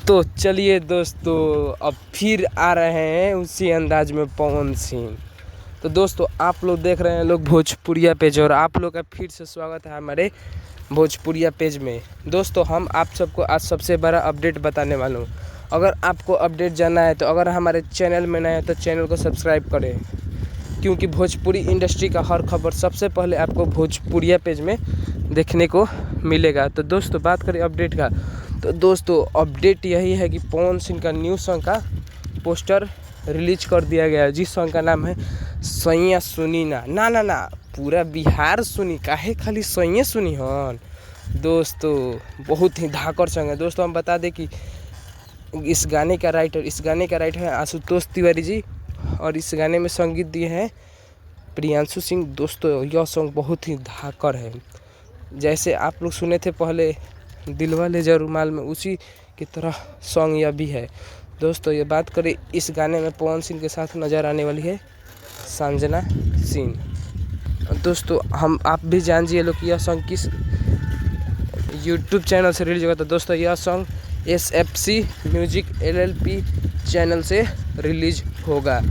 तो चलिए दोस्तों, अब फिर आ रहे हैं उसी अंदाज में पवन सिंह। तो दोस्तों, आप लोग देख रहे हैं लोग भोजपुरिया पेज, और आप लोग का फिर से स्वागत है हमारे भोजपुरिया पेज में। दोस्तों, हम आप सबको आज सबसे बड़ा अपडेट बताने वाला हूँ। अगर आपको अपडेट जानना है तो अगर हमारे चैनल में नए हैं तो चैनल को सब्सक्राइब करें, क्योंकि भोजपुरी इंडस्ट्री का हर खबर सबसे पहले आपको भोजपुरिया पेज में देखने को मिलेगा। तो दोस्तों, बात करें अपडेट का, तो दोस्तों अपडेट यही है कि पवन सिंह का न्यू सॉन्ग का पोस्टर रिलीज कर दिया गया है, जिस सॉन्ग का नाम है सैया सुनी ना ना ना ना पूरा बिहार सुनी, काहे खाली सैया सुनी हन। दोस्तों, बहुत ही धाकर सॉन्ग है। दोस्तों, हम बता दें कि इस गाने का राइटर है आशुतोष तिवारी जी, और इस गाने में संगीत दिए हैं प्रियांशु सिंह। दोस्तों, यह सॉन्ग बहुत ही धाकर है। जैसे आप लोग सुने थे पहले दिलवा ले जा रुमाल में, उसी की तरह सॉन्ग यह भी है। दोस्तों, ये बात करें इस गाने में पवन सिंह के साथ नज़र आने वाली है संजना सिंह। दोस्तों, आप भी जानिए लोग यह सॉन्ग किस यूट्यूब चैनल से रिलीज होगा। तो दोस्तों, यह song SFC music LLP channel से रिलीज होगा।